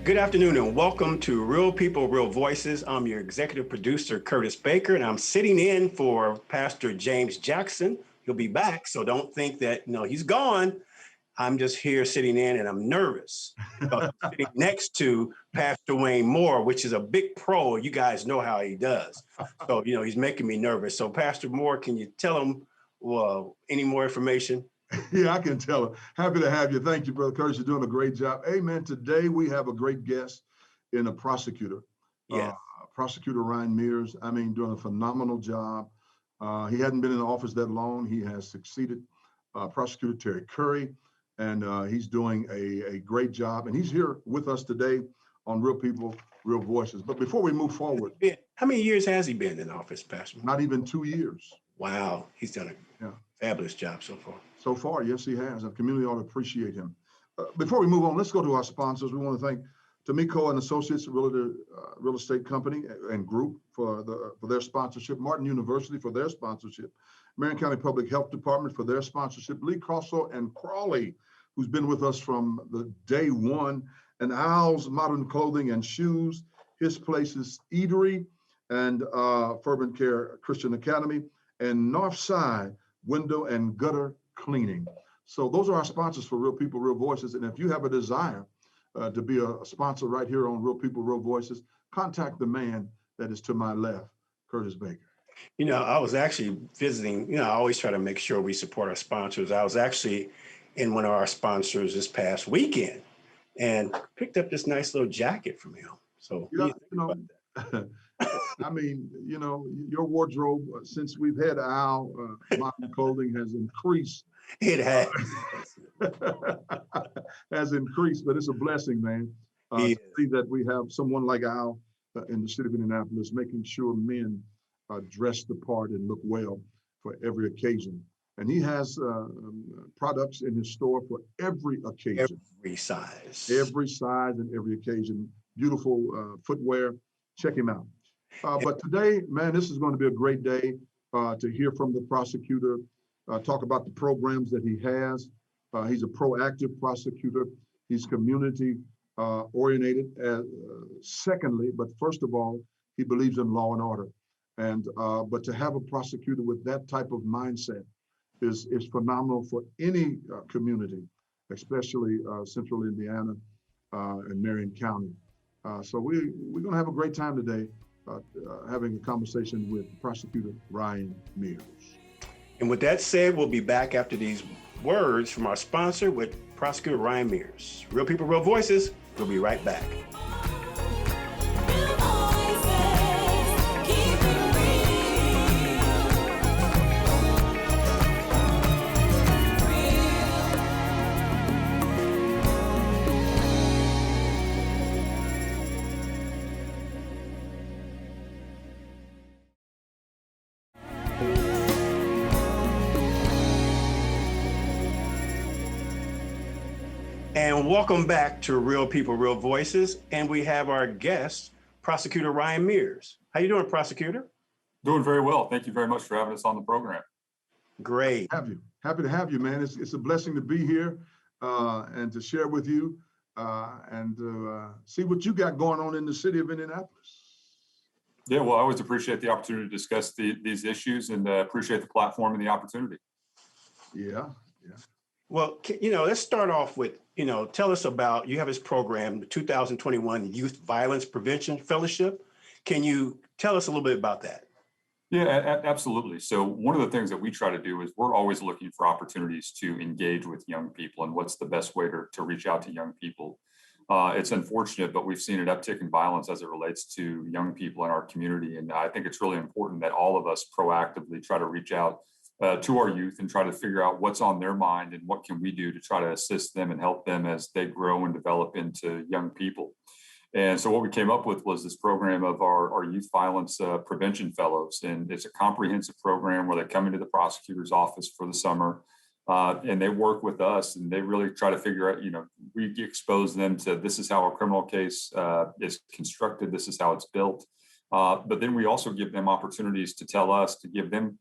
Good afternoon and welcome to Real People, Real Voices. I'm your executive producer, Curtis Baker, and I'm sitting in for Pastor James Jackson. He'll be back, so don't think that, he's gone. I'm just here sitting in and I'm nervous. I'm sitting next to Pastor Wayne Moore, which is a big pro. You guys know how he does. So, he's making me nervous. So, Pastor Moore, can you tell him any more information? Yeah, I can tell her. Happy to have you. Thank you, Brother Curtis. You're doing a great job. Amen. Today we have a great guest in a prosecutor. Yes. Prosecutor Ryan Mears. Doing a phenomenal job. He hadn't been in the office that long. He has succeeded Prosecutor Terry Curry, and he's doing a great job. And he's here with us today on Real People, Real Voices. But before we move forward. How many years has he been in office, Pastor? Not even 2 years. Wow. He's done a fabulous job so far. So far, yes, he has. Our community ought to appreciate him. Before we move on, let's go to our sponsors. We want to thank D'Amico and Associates Real Estate Company and Group for their sponsorship, Martin University for their sponsorship, Marion County Public Health Department for their sponsorship, Lee Crosso and Crawley, who's been with us from the day one, and Al's Modern Clothing and Shoes, His Places Eatery, and Fervent Care Christian Academy, and Northside Window and Gutter Cleaning. So those are our sponsors for Real People, Real Voices. And if you have a desire to be a sponsor right here on Real People, Real Voices, contact the man that is to my left, Curtis Baker. I was actually visiting, I always try to make sure we support our sponsors. I was actually in one of our sponsors this past weekend and picked up this nice little jacket from him. So your wardrobe, since we've had Al Modern Clothing, has increased. It has. Has increased, but it's a blessing, man. To see that we have someone like Al in the city of Indianapolis, making sure men dress the part and look well for every occasion. And he has products in his store for every occasion. Every size. Every size and every occasion. Beautiful footwear. Check him out. But today, man, this is going to be a great day to hear from the prosecutor, talk about the programs that he has. He's a proactive prosecutor. He's community oriented. Secondly, but first of all, he believes in law and order. And but to have a prosecutor with that type of mindset is phenomenal for any community, especially Central Indiana and Marion County. So we're going to have a great time today. Having a conversation with Prosecutor Ryan Mears. And with that said, we'll be back after these words from our sponsor with Prosecutor Ryan Mears. Real People, Real Voices. We'll be right back. And welcome back to Real People, Real Voices. And we have our guest, Prosecutor Ryan Mears. How you doing, Prosecutor? Doing very well. Thank you very much for having us on the program. Great. Happy to have you, man. It's a blessing to be here and to share with you and see what you got going on in the city of Indianapolis. Yeah, well, I always appreciate the opportunity to discuss these issues and appreciate the platform and the opportunity. Yeah. Well, let's start off with, tell us about, you have this program, the 2021 Youth Violence Prevention Fellowship. Can you tell us a little bit about that? Yeah, absolutely. So one of the things that we try to do is we're always looking for opportunities to engage with young people and what's the best way to reach out to young people. It's unfortunate, but we've seen an uptick in violence as it relates to young people in our community. And I think it's really important that all of us proactively try to reach out to our youth and try to figure out what's on their mind and what can we do to try to assist them and help them as they grow and develop into young people. And so what we came up with was this program of our Youth Violence Prevention Fellows. And it's a comprehensive program where they come into the prosecutor's office for the summer and they work with us and they really try to figure out, we expose them to this is how a criminal case is constructed, this is how it's built. But then we also give them opportunities to tell us, to give them,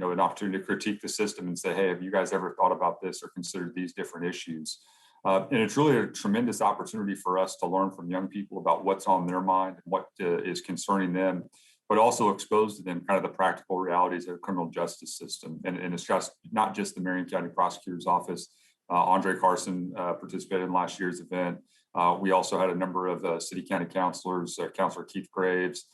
an opportunity to critique the system and say, hey, have you guys ever thought about this or considered these different issues? And it's really a tremendous opportunity for us to learn from young people about what's on their mind and what is concerning them, but also expose to them kind of the practical realities of the criminal justice system. And it's just not just the Marion County Prosecutor's Office. Andre Carson participated in last year's event. We also had a number of city county councilors, Councilor Keith Graves,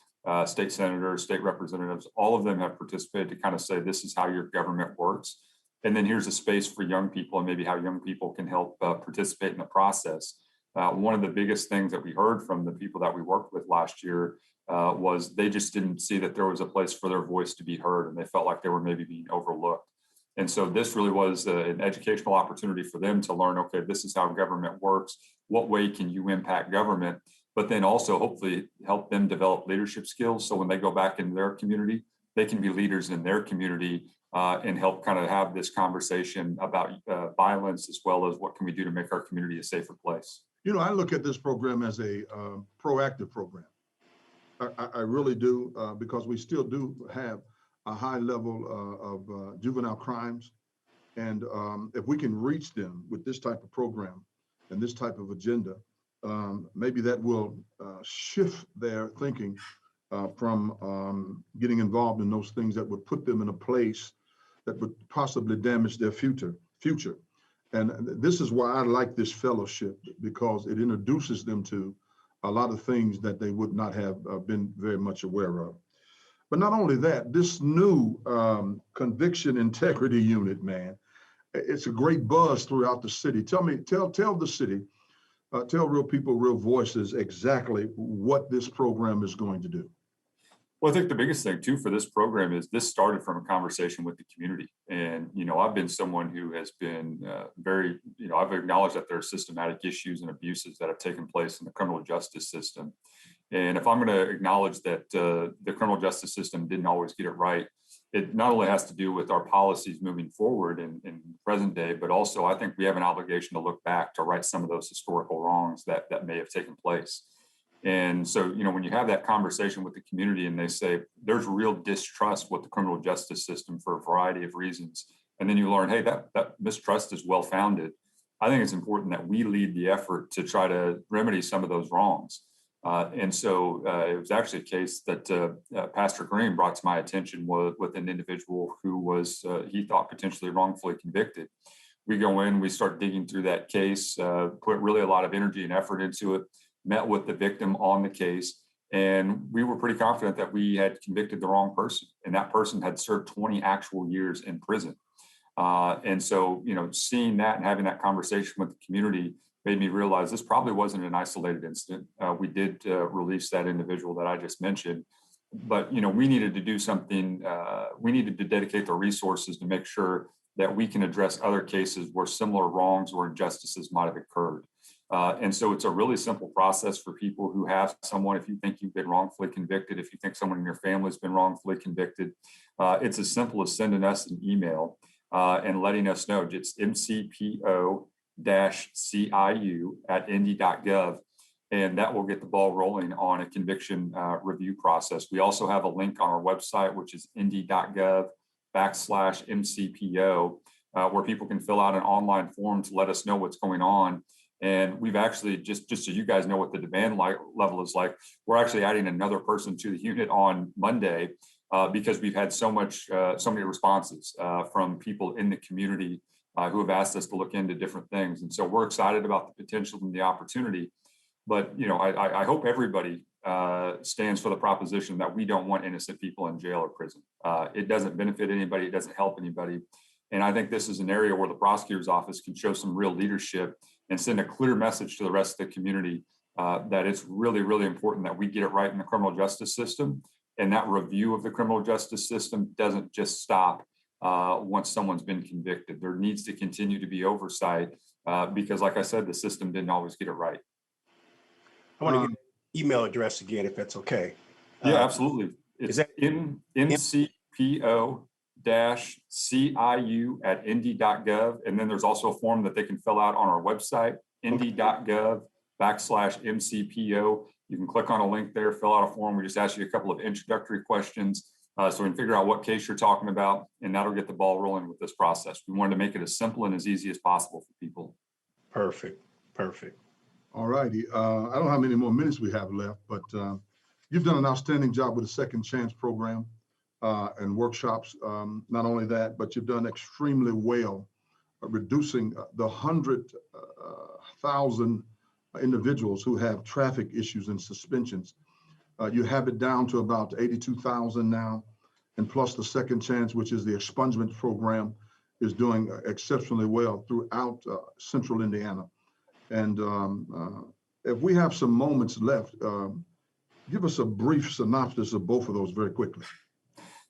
state senators, state representatives. All of them have participated to kind of say, this is how your government works. And then here's a space for young people and maybe how young people can help participate in the process. One of the biggest things that we heard from the people that we worked with last year was they just didn't see that there was a place for their voice to be heard, and they felt like they were maybe being overlooked. And so this really was an educational opportunity for them to learn, okay, this is how government works. What way can you impact government? But then also hopefully help them develop leadership skills. So when they go back in their community, they can be leaders in their community and help kind of have this conversation about violence, as well as what can we do to make our community a safer place. You know, I look at this program as a proactive program. I really do, because we still do have a high level of juvenile crimes. And if we can reach them with this type of program and this type of agenda, maybe that will shift their thinking from getting involved in those things that would put them in a place that would possibly damage their future. And this is why I like this fellowship, because it introduces them to a lot of things that they would not have been very much aware of. But not only that, this new conviction integrity unit, man, it's a great buzz throughout the city. Tell the city, tell Real People, Real Voices exactly what this program is going to do. Well, I think the biggest thing too for this program is this started from a conversation with the community. And, you know, I've been someone who has been very, you know, I've acknowledged that there are systematic issues and abuses that have taken place in the criminal justice system. And if I'm going to acknowledge that the criminal justice system didn't always get it right, it not only has to do with our policies moving forward in present day, but also I think we have an obligation to look back to right some of those historical wrongs that may have taken place. And so, you know, when you have that conversation with the community and they say there's real distrust with the criminal justice system for a variety of reasons, and then you learn, hey, that mistrust is well-founded, I think it's important that we lead the effort to try to remedy some of those wrongs. And so it was actually a case that Pastor Green brought to my attention with an individual who was, he thought, potentially wrongfully convicted. We go in, we start digging through that case, put really a lot of energy and effort into it, met with the victim on the case, and we were pretty confident that we had convicted the wrong person, and that person had served 20 actual years in prison. And so, you know, seeing that and having that conversation with the community made me realize this probably wasn't an isolated incident. We did release that individual that I just mentioned, but, you know, we needed to do something. We needed to dedicate the resources to make sure that we can address other cases where similar wrongs or injustices might have occurred. And so it's a really simple process for people who have someone. If you think you've been wrongfully convicted, if you think someone in your family has been wrongfully convicted, it's as simple as sending us an email and letting us know. It's mcpo-ciu@indy.gov, and that will get the ball rolling on a conviction review process. We also have a link on our website, which is indy.gov/MCPO, where people can fill out an online form to let us know what's going on. And we've actually, just so you guys know what the demand level is like, we're actually adding another person to the unit on Monday because we've had so many responses from people in the community who have asked us to look into different things. And so we're excited about the potential and the opportunity. But, you know, I hope everybody stands for the proposition that we don't want innocent people in jail or prison. It doesn't benefit anybody. It doesn't help anybody. And I think this is an area where the prosecutor's office can show some real leadership and send a clear message to the rest of the community that it's really, really important that we get it right in the criminal justice system. And that review of the criminal justice system doesn't just stop once someone's been convicted. There needs to continue to be oversight because, like I said, the system didn't always get it right. I want to get an email address again, if that's okay. Yeah, absolutely. It's mcpo-ciu@indy.gov. And then there's also a form that they can fill out on our website, indy.gov/MCPO. You can click on a link there, fill out a form. We just ask you a couple of introductory questions so we can figure out what case you're talking about, and that'll get the ball rolling with this process. We wanted to make it as simple and as easy as possible for people. Perfect. Perfect. All righty. I don't know how many more minutes we have left, but you've done an outstanding job with the Second Chance program and workshops. Not only that, but you've done extremely well reducing the 100,000 individuals who have traffic issues and suspensions. You have it down to about 82,000 now, and plus the Second Chance, which is the expungement program, is doing exceptionally well throughout central Indiana. And if we have some moments left, give us a brief synopsis of both of those very quickly.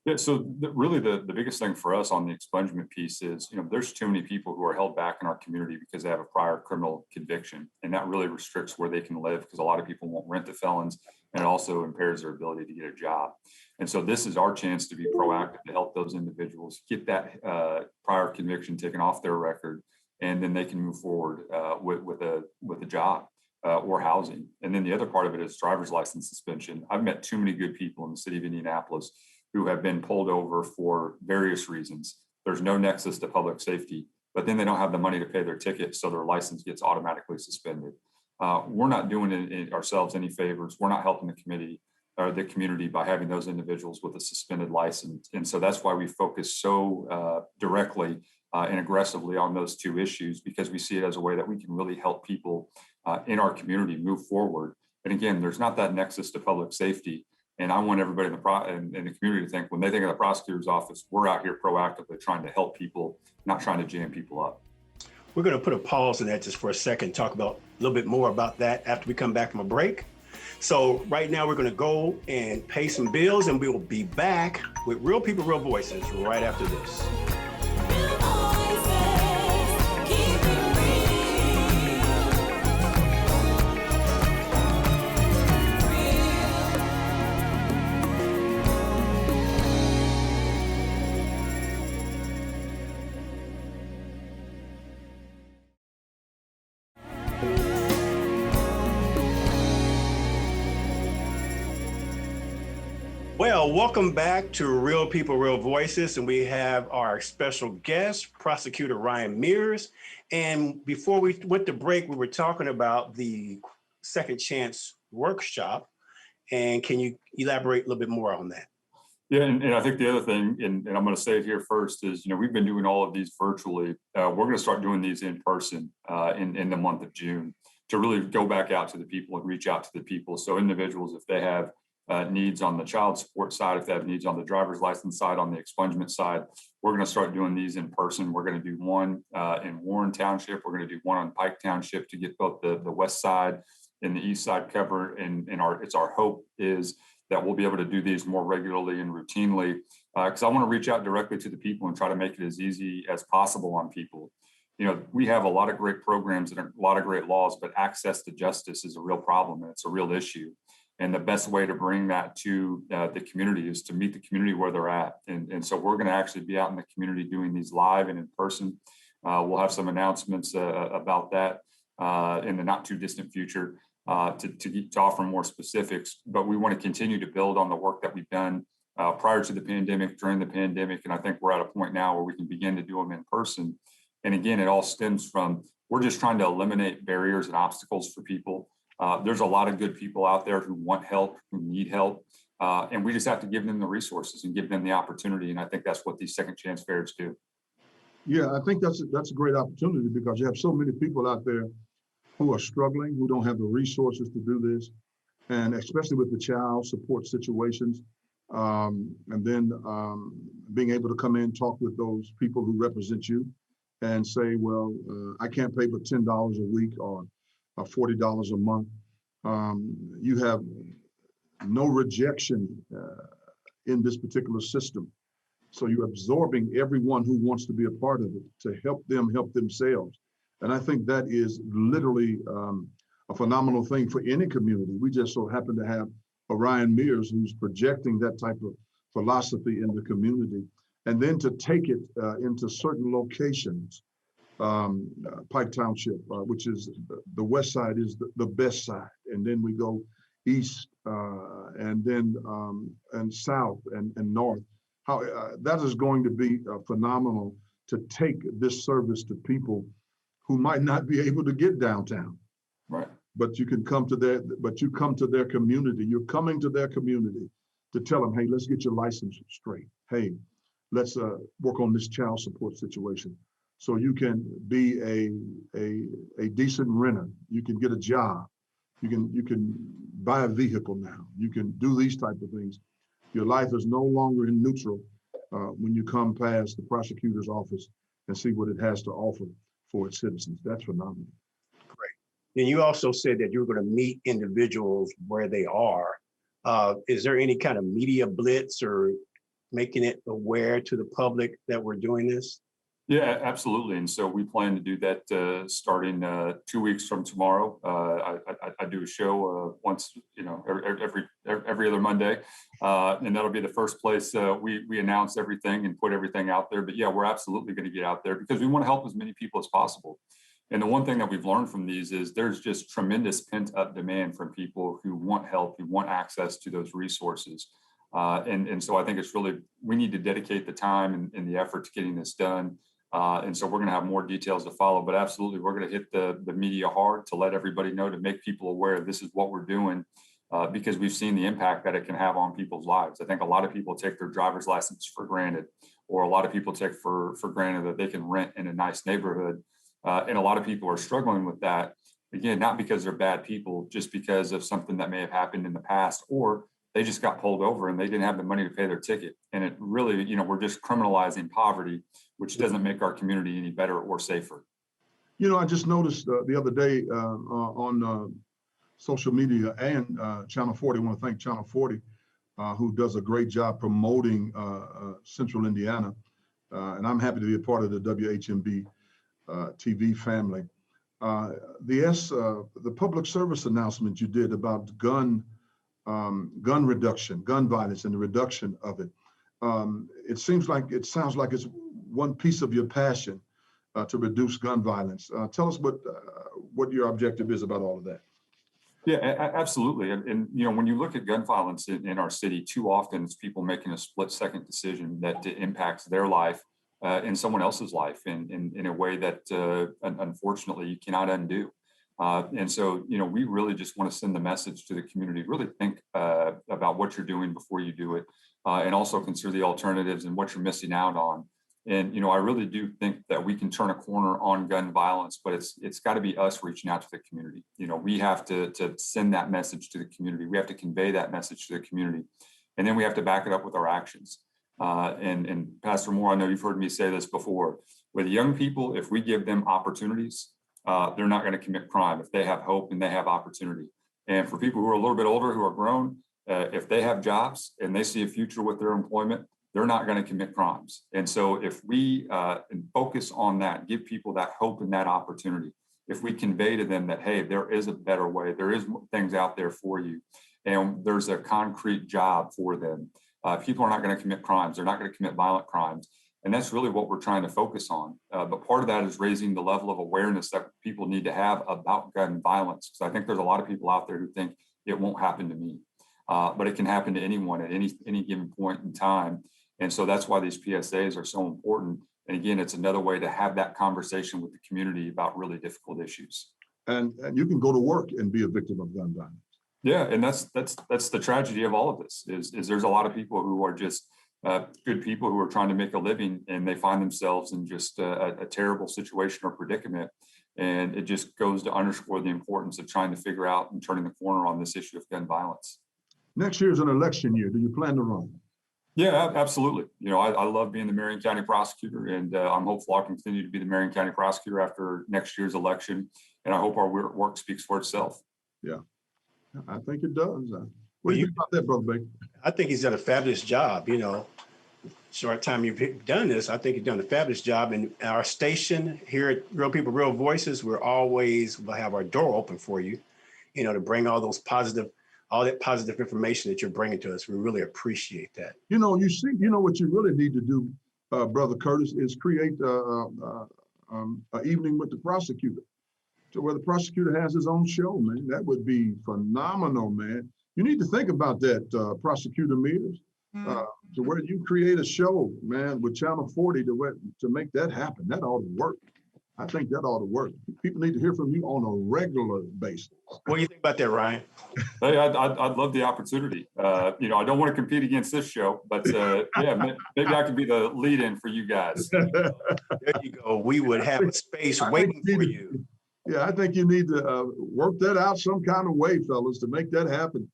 Yeah, so really the biggest thing for us on the expungement piece is, there's too many people who are held back in our community because they have a prior criminal conviction, and that really restricts where they can live because a lot of people won't rent to felons, and it also impairs their ability to get a job. And so this is our chance to be proactive to help those individuals get that prior conviction taken off their record, and then they can move forward with a job or housing. And then the other part of it is driver's license suspension. I've met too many good people in the city of Indianapolis who have been pulled over for various reasons. There's no nexus to public safety, but then they don't have the money to pay their ticket, so their license gets automatically suspended. We're not doing ourselves any favors. We're not helping the committee or the community by having those individuals with a suspended license. And so that's why we focus so directly and aggressively on those two issues, because we see it as a way that we can really help people in our community move forward. And again, there's not that nexus to public safety. And I want everybody in the community to think, when they think of the prosecutor's office, we're out here proactively trying to help people, not trying to jam people up. We're going to put a pause in that just for a second, talk about a little bit more about that after we come back from a break. So right now we're going to go and pay some bills, and we will be back with Real People, Real Voices right after this. Well, welcome back to Real People, Real Voices, and we have our special guest, Prosecutor Ryan Mears. And before we went to break, we were talking about the Second Chance workshop. And can you elaborate a little bit more on that? Yeah, and I think the other thing, and I'm going to say it here first, is, we've been doing all of these virtually. We're going to start doing these in person in the month of June to really go back out to the people and reach out to the people. So individuals, if they have needs on the child support side, if they have needs on the driver's license side, on the expungement side, we're going to start doing these in person. We're going to do one in Warren Township. We're going to do one on Pike Township to get both the west side and the east side covered. And it's our hope is that we'll be able to do these more regularly and routinely, because I want to reach out directly to the people and try to make it as easy as possible on people. We have a lot of great programs and a lot of great laws, but access to justice is a real problem, and it's a real issue. And the best way to bring that to the community is to meet the community where they're at. And so we're going to actually be out in the community doing these live and in person. We'll have some announcements about that in the not too distant future to offer more specifics. But we want to continue to build on the work that we've done prior to the pandemic, during the pandemic. And I think we're at a point now where we can begin to do them in person. And again, it all stems from, we're just trying to eliminate barriers and obstacles for people. There's a lot of good people out there who want help, who need help, and we just have to give them the resources and give them the opportunity. And I think that's what these Second Chance fairs do. Yeah, I think that's a great opportunity, because you have so many people out there who are struggling, who don't have the resources to do this, and especially with the child support situations. And then being able to come in, talk with those people who represent you and say, well, I can't pay but $10 a week or $40 a month. You have no rejection in this particular system. So you're absorbing everyone who wants to be a part of it to help them help themselves. And I think that is literally a phenomenal thing for any community. We just so happen to have Ryan Mears who's projecting that type of philosophy in the community. And then to take it into certain locations. Pike Township, which is the west side, is the best side, and then we go east and then and south and north. How that is going to be phenomenal to take this service to people who might not be able to get downtown. Right. But you can come to their community. You're coming to their community to tell them, hey, let's get your license straight. Hey, let's work on this child support situation. So you can be a decent renter. You can get a job. You can buy a vehicle now. You can do these type of things. Your life is no longer in neutral when you come past the prosecutor's office and see what it has to offer for its citizens. That's phenomenal. Then you also said that you were going to meet individuals where they are. Is there any kind of media blitz or making it aware to the public that we're doing this? Yeah, absolutely. And so we plan to do that starting 2 weeks from tomorrow. I do a show once, every other Monday, and that'll be the first place we announce everything and put everything out there. But yeah, we're absolutely going to get out there because we want to help as many people as possible. And the one thing that we've learned from these is there's just tremendous pent up demand from people who want help, who want access to those resources. And so I think it's really, we need to dedicate the time and the effort to getting this done. And so we're going to have more details to follow, but absolutely, we're going to hit the media hard to let everybody know, to make people aware this is what we're doing, because we've seen the impact that it can have on people's lives. I think a lot of people take their driver's license for granted, or a lot of people take for granted that they can rent in a nice neighborhood. And a lot of people are struggling with that, again, not because they're bad people, just because of something that may have happened in the past, or they just got pulled over and they didn't have the money to pay their ticket. And it really, we're just criminalizing poverty, which doesn't make our community any better or safer. I just noticed the other day on social media and Channel 40, I want to thank Channel 40, who does a great job promoting Central Indiana. And I'm happy to be a part of the WHMB TV family. The public service announcement you did about gun reduction, gun violence, and the reduction of it. It sounds like it's one piece of your passion to reduce gun violence. Tell us what your objective is about all of that. Yeah, absolutely. And when you look at gun violence in our city, too often it's people making a split-second decision that impacts their life and someone else's life in a way that unfortunately you cannot undo. And so, we really just want to send the message to the community, really think about what you're doing before you do it, and also consider the alternatives and what you're missing out on. And, I really do think that we can turn a corner on gun violence, but it's got to be us reaching out to the community. We have to send that message to the community. We have to convey that message to the community, and then we have to back it up with our actions. And Pastor Moore, I know you've heard me say this before, with young people, if we give them opportunities, they're not going to commit crime if they have hope and they have opportunity. And for people who are a little bit older, who are grown, if they have jobs and they see a future with their employment, they're not going to commit crimes. And so if we focus on that, give people that hope and that opportunity, if we convey to them that, hey, there is a better way, there is things out there for you, and there's a concrete job for them, people are not going to commit crimes. They're not going to commit violent crimes. And that's really what we're trying to focus on. But part of that is raising the level of awareness that people need to have about gun violence. Because I think there's a lot of people out there who think it won't happen to me, but it can happen to anyone at any given point in time. And so that's why these PSAs are so important. And again, it's another way to have that conversation with the community about really difficult issues. And you can go to work and be a victim of gun violence. Yeah, and that's the tragedy of all of this is there's a lot of people who are just good people who are trying to make a living, and they find themselves in just a terrible situation or predicament. And it just goes to underscore the importance of trying to figure out and turning the corner on this issue of gun violence. Next year is an election year. Do you plan to run? Yeah, absolutely. I love being the Marion County prosecutor, and I'm hopeful I'll continue to be the Marion County prosecutor after next year's election. And I hope our work speaks for itself. Yeah, I think it does. What do you think about that, Brother Baker? I think he's done a fabulous job. Short time you've done this, I think you've done a fabulous job. And our station here at Real People, Real Voices, we'll have our door open for you, to bring all that positive information that you're bringing to us. We really appreciate that. What you really need to do, Brother Curtis, is create an evening with the prosecutor, to where the prosecutor has his own show, man. That would be phenomenal, man. You need to think about that, Prosecutor Mears, to where you create a show, man, with Channel 40 to make that happen. That ought to work. I think that ought to work. People need to hear from you on a regular basis. What do you think about that, Ryan? Hey, I'd love the opportunity. I don't want to compete against this show, but yeah, maybe I could be the lead-in for you guys. There you go. We would have a space waiting for you. Yeah, I think you need to work that out some kind of way, fellas, to make that happen.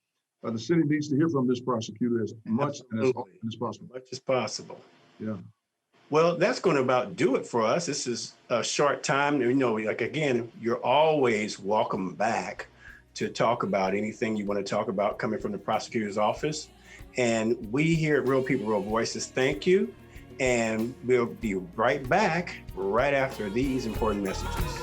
The city needs to hear from this prosecutor as much and as often as possible. As much as possible. Yeah. Well, that's going to about do it for us. This is a short time. Like, again, you're always welcome back to talk about anything you want to talk about coming from the prosecutor's office. And we here at Real People, Real Voices, thank you. And we'll be right back right after these important messages.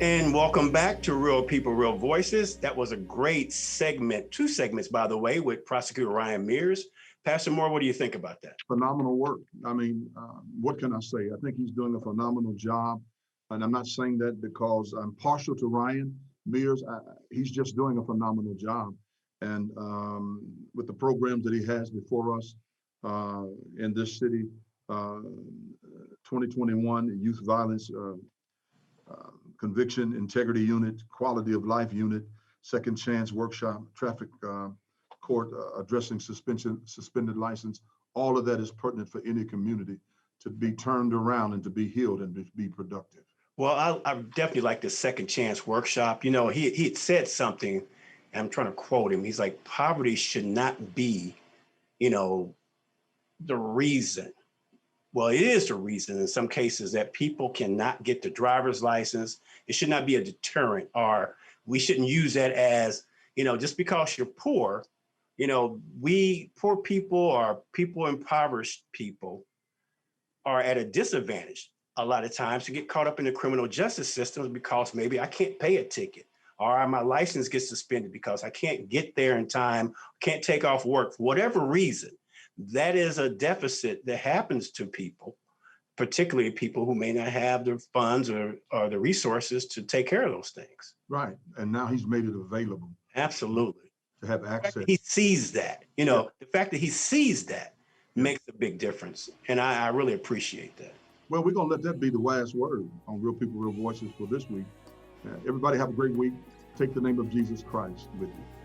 And welcome back to Real People, Real Voices. That was a great segment, 2 segments, by the way, with Prosecutor Ryan Mears. Pastor Moore, what do you think about that? Phenomenal work. I mean, what can I say? I think he's doing a phenomenal job. And I'm not saying that because I'm partial to Ryan Mears. He's just doing a phenomenal job. And with the programs that he has before us in this city, 2021 Youth Violence Conviction Integrity Unit, Quality of Life Unit, Second Chance Workshop, Traffic Court Addressing Suspended License. All of that is pertinent for any community to be turned around and to be healed and to be productive. Well, I definitely like the Second Chance Workshop. He had said something, and I'm trying to quote him. He's like, poverty should not be, the reason. Well, it is the reason in some cases that people cannot get the driver's license. It should not be a deterrent, or we shouldn't use that as, just because you're poor, we poor people or people impoverished people are at a disadvantage a lot of times to get caught up in the criminal justice system because maybe I can't pay a ticket or my license gets suspended because I can't get there in time, can't take off work for whatever reason. That is a deficit that happens to people, particularly people who may not have the funds or the resources to take care of those things. Right. And now he's made it available. Absolutely. To have access. He sees that, the fact that he sees that makes a big difference. And I really appreciate that. Well, we're going to let that be the last word on Real People, Real Voices for this week. Everybody have a great week. Take the name of Jesus Christ with you.